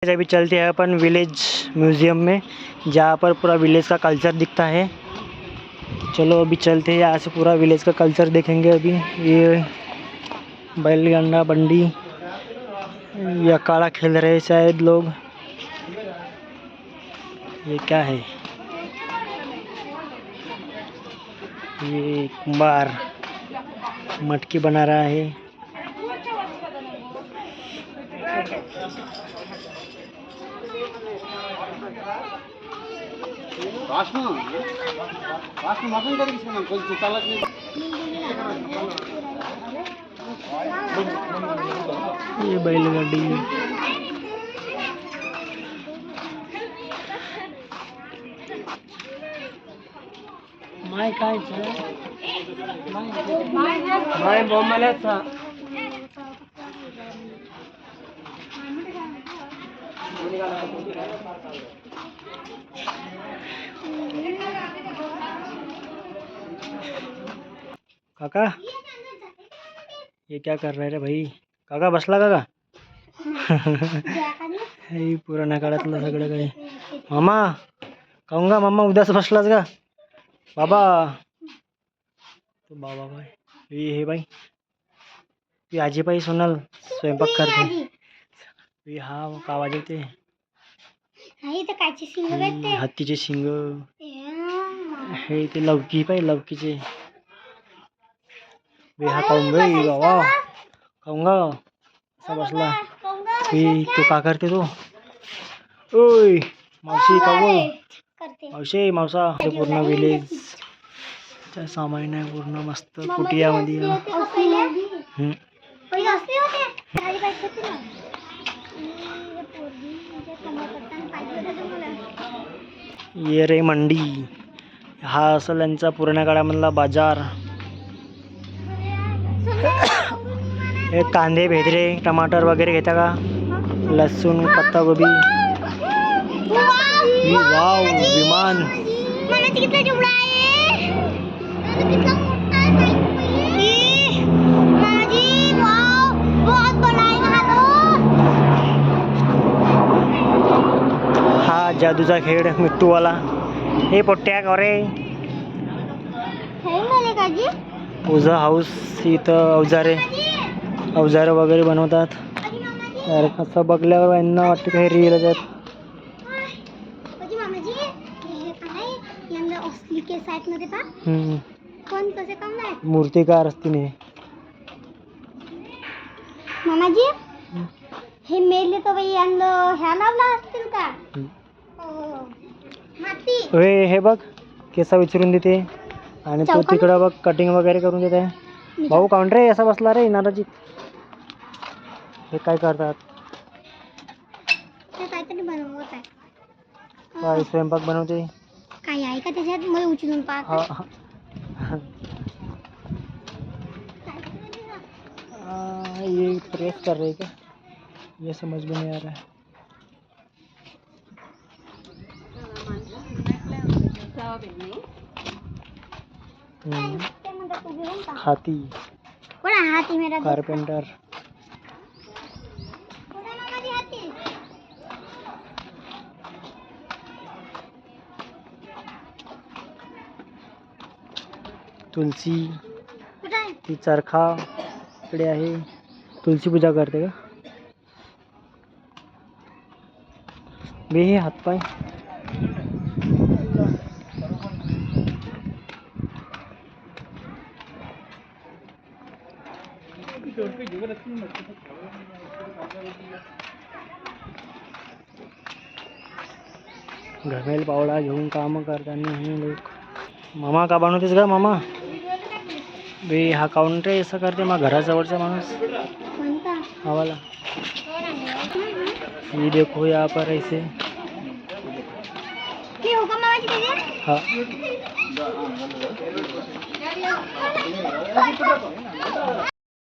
अभी चलते हैं अपन विलेज म्यूज़ियम में, जहाँ पर पूरा विलेज का कल्चर दिखता है। चलो अभी चलते हैं, यहाँ से पूरा विलेज का कल्चर देखेंगे। अभी ये बैलगांडा बंडी या काड़ा खेल रहे हैं शायद लोग। ये क्या है? ये कुंभार मटकी बना रहा है। ये बैलगाड़ी माय काय माय बोंबलाचा काका ये क्या कर रहे रे भाई? काका बसला काका? हे पुराण्या काळातलं सगळं काही. मामा काहून गा मामा उद्याच बसलास का? बाबा तो बाबा भाई हे भाई ती आजी बाई सोनल स्वयंपाक करते. हा का आवाज येते? हत्तीचे शिंग. हे ते लवकी पाय लवकीचे. हा काहून गई बाबा? काहून गा असा बसला? तो का करते तो? ओय मावशी काहून? मावशी मावसा पूर्ण विलेज सामाईन आहे पूर्ण मस्त कुटियामध्ये. ये रे मंडी, हा असेल यांचा पुराण्या काळामधला बाजार. हे कांदे भेदरे टमाटर वगैरे घेता का? लसूण पत्ता गोबी. वाव विमान. हा जादूचा खेळ मिट्टूवाला. हे पोट्ट्या करे पूजा हाऊस. इथं अवजारे वगैरे बनवतात. तर असं बघल्यावर यांना वाटतं काही रिअलच आहेत. मूर्तिकार असतील मामाजी. हे मेले तर बाई आणलं ह्या लावला असतील का? हे बघ केसा विचारून देते आणि तो तिकडं बघ कटिंग वगैरे करून देत आहे. भाऊ काउंटर रे असा बसला रे नाराजी. हे काय करतात? काहीतरी बनवत आहे. काय स्वयंपाक बनवते? काय आहे का त्याच्यात? मला उचलून पाहत. ये प्रेस कर रहे क्या? ये समझ में नहीं आ रहा है. हाथी हाथी मेरा कारपेंटर. तुलसी ती चरखा इकडे आहे. तुलसी पूजा करते का? बे हे हातपाय. घमेल पावडा घेऊन काम करताना हे लोक. मामा का बनवतेस का मामा? बे हा काउंटर असं करते मग घराजवळचा माणूस हवाला. ये देखो यहाँ पर ऐसे. हाँ